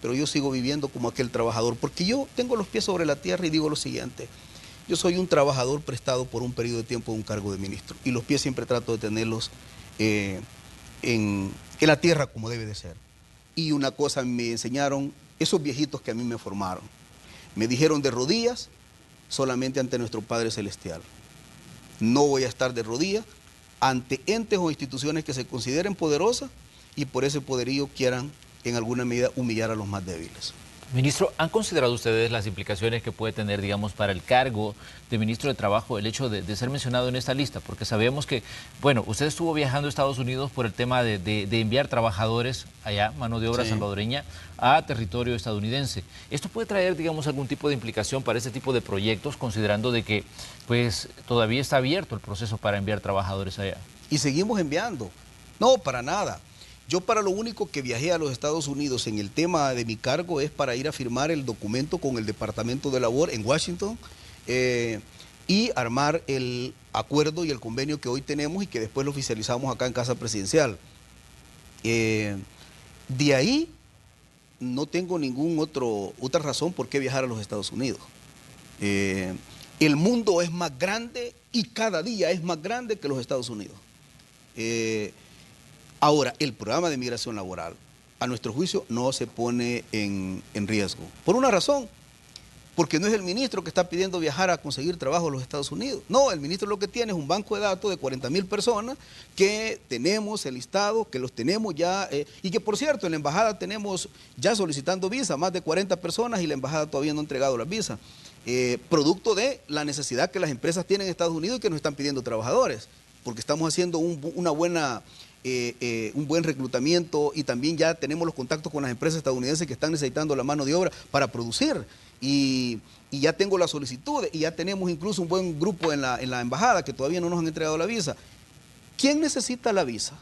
pero yo sigo viviendo como aquel trabajador, porque yo tengo los pies sobre la tierra y digo lo siguiente, yo soy un trabajador prestado por un periodo de tiempo de un cargo de ministro, y los pies siempre trato de tenerlos en la tierra como debe de ser. Y una cosa me enseñaron esos viejitos que a mí me formaron, me dijeron de rodillas solamente ante nuestro Padre Celestial. No voy a estar de rodillas ante entes o instituciones que se consideren poderosas y por ese poderío quieran en alguna medida humillar a los más débiles. Ministro, ¿han considerado ustedes las implicaciones que puede tener, digamos, para el cargo de ministro de Trabajo el hecho de ser mencionado en esta lista? Porque sabemos que, bueno, usted estuvo viajando a Estados Unidos por el tema de enviar trabajadores allá, mano de obra salvadoreña, a territorio estadounidense. ¿Esto puede traer, digamos, algún tipo de implicación para este tipo de proyectos, considerando de que, pues, todavía está abierto el proceso para enviar trabajadores allá? Y seguimos enviando. No, para nada. Yo para lo único que viajé a los Estados Unidos en el tema de mi cargo es para ir a firmar el documento con el Departamento de Labor en Washington y armar el acuerdo y el convenio que hoy tenemos y que después lo oficializamos acá en Casa Presidencial. De ahí no tengo otra razón por qué viajar a los Estados Unidos. El mundo es más grande y cada día es más grande que los Estados Unidos. Ahora, el programa de migración laboral, a nuestro juicio, no se pone en riesgo. Por una razón, porque no es el ministro que está pidiendo viajar a conseguir trabajo en los Estados Unidos. No, el ministro lo que tiene es un banco de datos de 40,000 personas que tenemos el listado, que los tenemos ya, y que por cierto, en la embajada tenemos ya solicitando visa, más de 40 personas y la embajada todavía no ha entregado las visas. Producto de la necesidad que las empresas tienen en Estados Unidos y que nos están pidiendo trabajadores, porque estamos haciendo un buen reclutamiento y también ya tenemos los contactos con las empresas estadounidenses que están necesitando la mano de obra para producir y ya tengo las solicitudes y ya tenemos incluso un buen grupo en la embajada que todavía no nos han entregado la visa. ¿Quién necesita la visa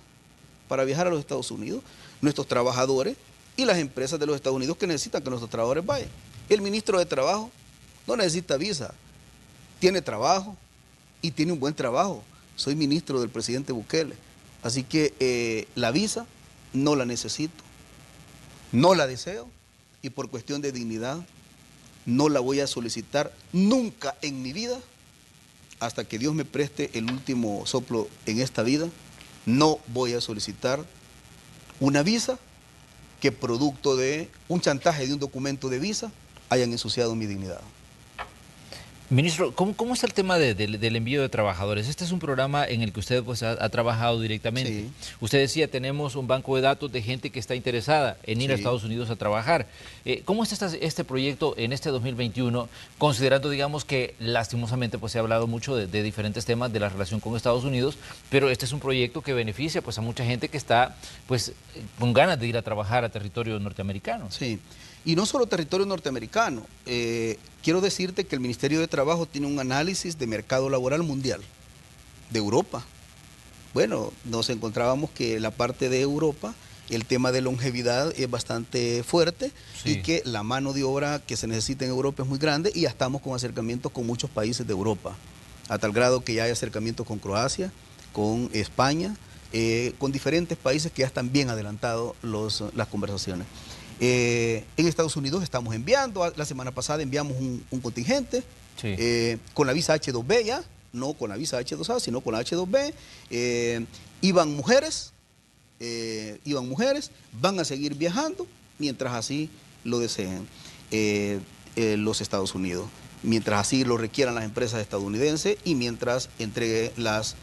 para viajar a los Estados Unidos? Nuestros trabajadores y las empresas de los Estados Unidos que necesitan que nuestros trabajadores vayan. El ministro de Trabajo no necesita visa, tiene trabajo y tiene un buen trabajo. Soy ministro del presidente Bukele. Así que la visa no la necesito, no la deseo y por cuestión de dignidad no la voy a solicitar nunca en mi vida hasta que Dios me preste el último soplo en esta vida, no voy a solicitar una visa que producto de un chantaje de un documento de visa hayan ensuciado mi dignidad. Ministro, ¿cómo es el tema del envío de trabajadores? Este es un programa en el que usted pues, ha trabajado directamente. Sí. Usted decía, tenemos un banco de datos de gente que está interesada en ir a Estados Unidos a trabajar. ¿Cómo está este proyecto en este 2021, considerando, digamos, que lastimosamente pues, se ha hablado mucho de diferentes temas de la relación con Estados Unidos, pero este es un proyecto que beneficia pues, a mucha gente que está pues, con ganas de ir a trabajar a territorio norteamericano? Sí. Y no solo territorio norteamericano. Quiero decirte que el Ministerio de Trabajo tiene un análisis de mercado laboral mundial, de Europa. Bueno, nos encontrábamos que la parte de Europa, el tema de longevidad es bastante fuerte, sí, y que la mano de obra que se necesita en Europa es muy grande y ya estamos con acercamientos con muchos países de Europa, a tal grado que ya hay acercamientos con Croacia, con España, con diferentes países que ya están bien adelantados las conversaciones. En Estados Unidos estamos enviando, la semana pasada enviamos un contingente, sí, con la visa H2B ya, no con la visa H2A, sino con la H2B. Iban mujeres, van a seguir viajando mientras así lo deseen los Estados Unidos, mientras así lo requieran las empresas estadounidenses y mientras entregue las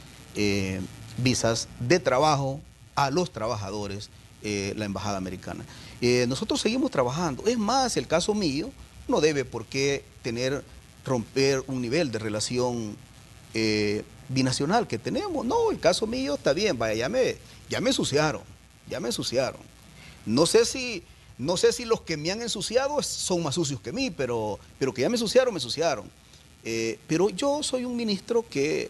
visas de trabajo a los trabajadores la embajada americana. Nosotros seguimos trabajando. Es más, el caso mío no debe por qué romper un nivel de relación binacional que tenemos. No, el caso mío está bien, vaya, ya me ensuciaron. No sé si los que me han ensuciado son más sucios que mí, pero que ya me ensuciaron. Pero yo soy un ministro que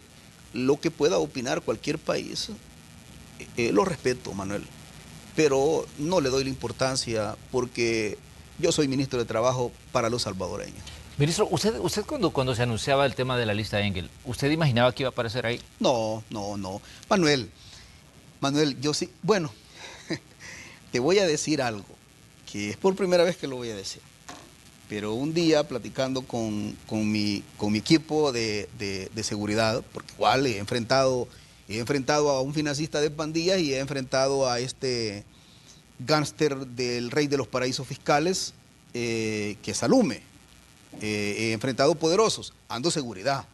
lo que pueda opinar cualquier país, lo respeto, Manuel. Pero no le doy la importancia porque yo soy ministro de Trabajo para los salvadoreños. Ministro, usted cuando se anunciaba el tema de la lista Engel, ¿usted imaginaba que iba a aparecer ahí? No. Manuel, yo sí, bueno, te voy a decir algo, que es por primera vez que lo voy a decir. Pero un día platicando con mi equipo de seguridad, porque igual he enfrentado a un financista de pandillas y he enfrentado a este gángster del rey de los paraísos fiscales, que es Salume. He enfrentado poderosos, ando seguridad.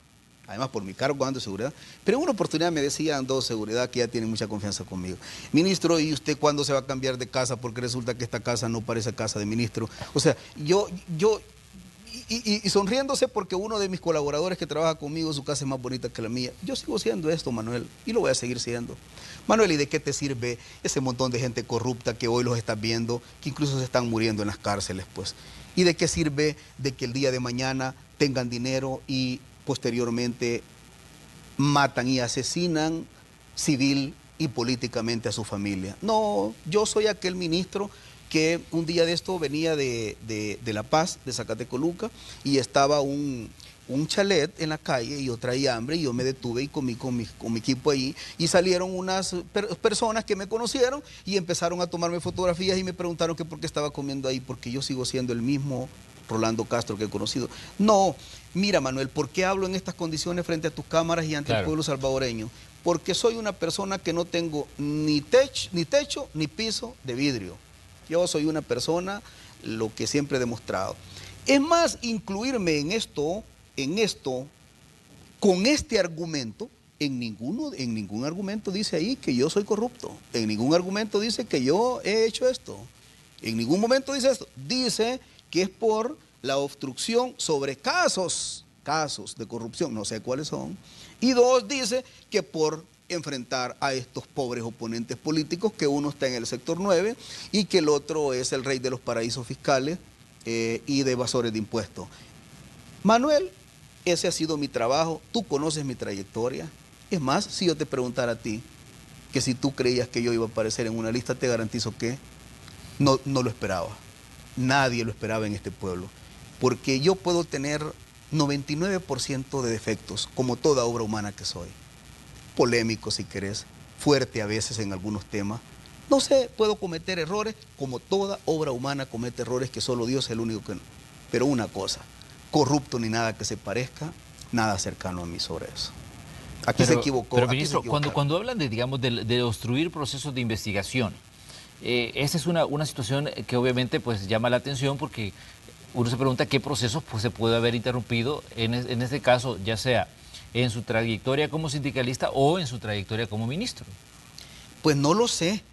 Además, por mi cargo ando seguridad. Pero en una oportunidad me decía, ando seguridad, que ya tiene mucha confianza conmigo. Ministro, ¿y usted cuándo se va a cambiar de casa? Porque resulta que esta casa no parece casa de ministro. O sea, y sonriéndose porque uno de mis colaboradores que trabaja conmigo, su casa es más bonita que la mía. Yo sigo siendo esto, Manuel, y lo voy a seguir siendo. Manuel, ¿y de qué te sirve ese montón de gente corrupta que hoy los estás viendo, que incluso se están muriendo en las cárceles, pues? ¿Y de qué sirve de que el día de mañana tengan dinero y posteriormente matan y asesinan civil y políticamente a su familia? No, yo soy aquel ministro que un día de esto venía de La Paz, de Zacatecoluca, y estaba un chalet en la calle y yo traía hambre y yo me detuve y comí con mi equipo allí y salieron unas personas que me conocieron y empezaron a tomarme fotografías y me preguntaron que por qué estaba comiendo ahí, porque yo sigo siendo el mismo Rolando Castro que he conocido. No, mira, Manuel, ¿por qué hablo en estas condiciones frente a tus cámaras y ante el pueblo salvadoreño? Porque soy una persona que no tengo ni techo ni piso de vidrio. Yo soy una persona, lo que siempre he demostrado. Es más, incluirme en esto, con este argumento, en ningún argumento dice ahí que yo soy corrupto. En ningún argumento dice que yo he hecho esto. En ningún momento dice esto. Dice que es por la obstrucción sobre casos de corrupción, no sé cuáles son. Y dos, dice que por enfrentar a estos pobres oponentes políticos, que uno está en el sector 9 y que el otro es el rey de los paraísos fiscales y de evasores de impuestos. Manuel, ese ha sido mi trabajo, tú conoces mi trayectoria. Es más, si yo te preguntara a ti, que si tú creías que yo iba a aparecer en una lista, te garantizo que no lo esperaba. Nadie lo esperaba en este pueblo, porque yo puedo tener 99% de defectos, como toda obra humana que soy. Polémico si querés, fuerte a veces en algunos temas. No sé, puedo cometer errores, como toda obra humana comete errores que solo Dios es el único que no. Pero una cosa, corrupto ni nada que se parezca, nada cercano a mí sobre eso. Aquí se equivocó. Pero ministro, cuando hablan de, digamos, de obstruir procesos de investigación, esa es una situación que obviamente pues llama la atención porque uno se pregunta qué procesos pues, se puede haber interrumpido en este caso, ya sea en su trayectoria como sindicalista o en su trayectoria como ministro. Pues no lo sé.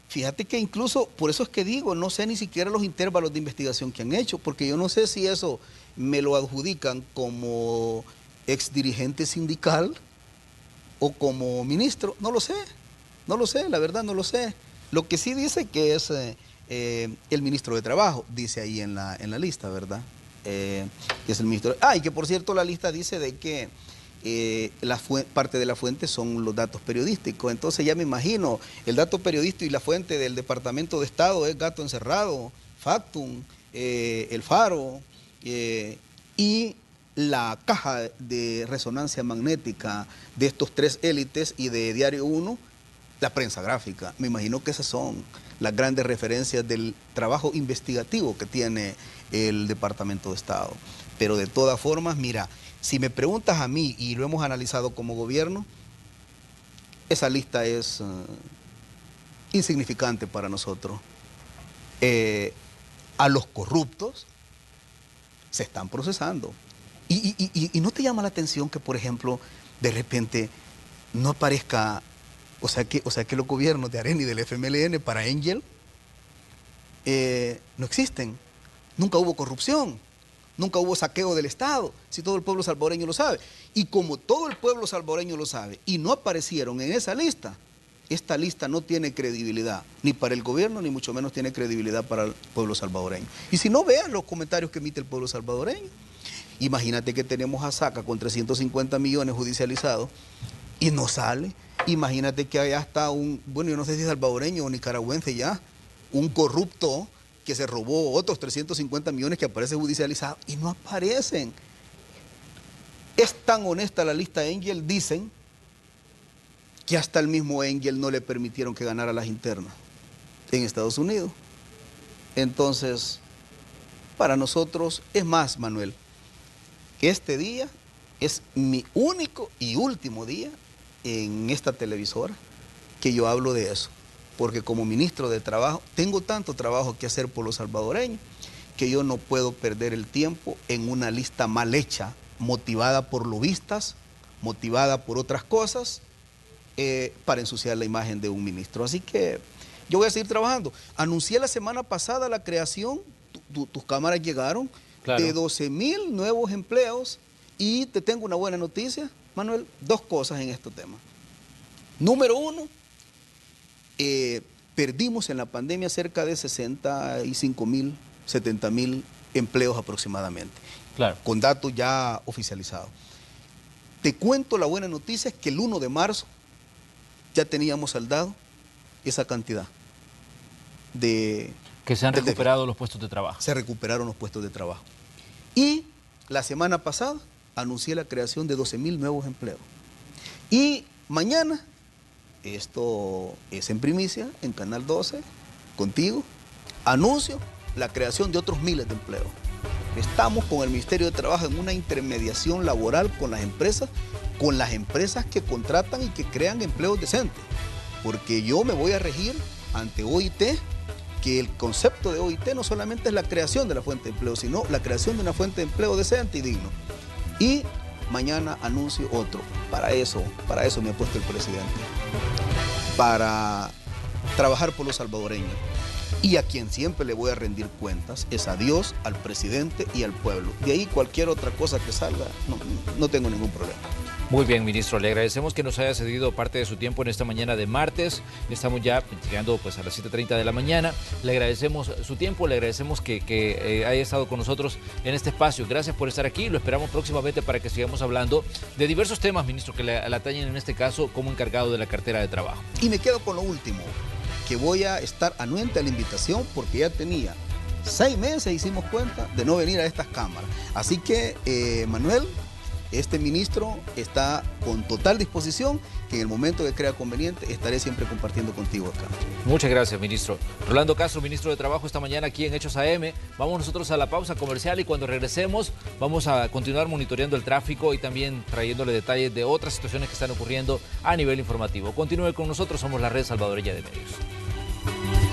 Fíjate que incluso, por eso es que digo, no sé ni siquiera los intervalos de investigación que han hecho, porque yo no sé si eso me lo adjudican como exdirigente sindical o como ministro, no lo sé, la verdad no lo sé. Lo que sí dice que es el ministro de Trabajo, dice ahí en la lista, ¿verdad? Que es el ministro. Y que por cierto la lista dice de que parte de la fuente son los datos periodísticos. Entonces ya me imagino, el dato periodístico y la fuente del Departamento de Estado es Gato Encerrado, Factum, El Faro y la caja de resonancia magnética de estos tres élites y de Diario 1, la prensa gráfica. Me imagino que esas son las grandes referencias del trabajo investigativo que tiene el Departamento de Estado. Pero de todas formas, mira, si me preguntas a mí, y lo hemos analizado como gobierno, esa lista es insignificante para nosotros. A los corruptos se están procesando. Y ¿no te llama la atención que, por ejemplo, de repente no aparezca, o sea que los gobiernos de AREN y del FMLN para Angel no existen? Nunca hubo corrupción. Nunca hubo saqueo del Estado, si todo el pueblo salvadoreño lo sabe. Y como todo el pueblo salvadoreño lo sabe y no aparecieron en esa lista, esta lista no tiene credibilidad, ni para el gobierno, ni mucho menos tiene credibilidad para el pueblo salvadoreño. Y si no, vean los comentarios que emite el pueblo salvadoreño. Imagínate que tenemos a Saca con 350 millones judicializados y no sale. Imagínate que allá está bueno, yo no sé si es salvadoreño o nicaragüense ya, un corrupto que se robó otros 350 millones que aparece judicializado y no aparecen. Es tan honesta la lista Angel, dicen que hasta el mismo Angel no le permitieron que ganara las internas en Estados Unidos. Entonces, para nosotros, es más, Manuel, este día es mi único y último día en esta televisora que yo hablo de eso. Porque como ministro de Trabajo, tengo tanto trabajo que hacer por los salvadoreños que yo no puedo perder el tiempo en una lista mal hecha, motivada por lobistas, motivada por otras cosas, para ensuciar la imagen de un ministro. Así que yo voy a seguir trabajando. Anuncié la semana pasada la creación, tus cámaras llegaron, claro, de 12,000 nuevos empleos y te tengo una buena noticia, Manuel, dos cosas en este tema. Número uno, perdimos en la pandemia cerca de 65,000, 70,000 empleos aproximadamente, claro, con datos ya oficializados. Te cuento la buena noticia, es que el 1 de marzo ya teníamos saldado esa cantidad de... Que se han recuperado los puestos de trabajo. Se recuperaron los puestos de trabajo. Y la semana pasada anuncié la creación de 12,000 nuevos empleos. Y mañana... Esto es en primicia, en Canal 12, contigo, anuncio la creación de otros miles de empleos. Estamos con el Ministerio de Trabajo en una intermediación laboral con las empresas que contratan y que crean empleos decentes. Porque yo me voy a regir ante OIT, que el concepto de OIT no solamente es la creación de la fuente de empleo, sino la creación de una fuente de empleo decente y digno. Y mañana anuncio otro. Para eso me ha puesto el presidente. Para trabajar por los salvadoreños. Y a quien siempre le voy a rendir cuentas es a Dios, al presidente y al pueblo. De ahí cualquier otra cosa que salga, no tengo ningún problema. Muy bien, ministro, le agradecemos que nos haya cedido parte de su tiempo en esta mañana de martes. Estamos ya llegando pues, a las 7:30 de la mañana. Le agradecemos su tiempo, le agradecemos que haya estado con nosotros en este espacio. Gracias por estar aquí. Lo esperamos próximamente para que sigamos hablando de diversos temas, ministro, que le atañen en este caso como encargado de la cartera de trabajo. Y me quedo con lo último, que voy a estar anuente a la invitación porque ya tenía 6 meses, hicimos cuenta, de no venir a estas cámaras. Así que, Manuel, Este ministro está con total disposición, que en el momento que crea conveniente estaré siempre compartiendo contigo acá. Muchas gracias, ministro. Rolando Castro, ministro de Trabajo, esta mañana aquí en Hechos AM. Vamos nosotros a la pausa comercial y cuando regresemos vamos a continuar monitoreando el tráfico y también trayéndole detalles de otras situaciones que están ocurriendo a nivel informativo. Continúe con nosotros, somos la Red Salvadoreña de Medios.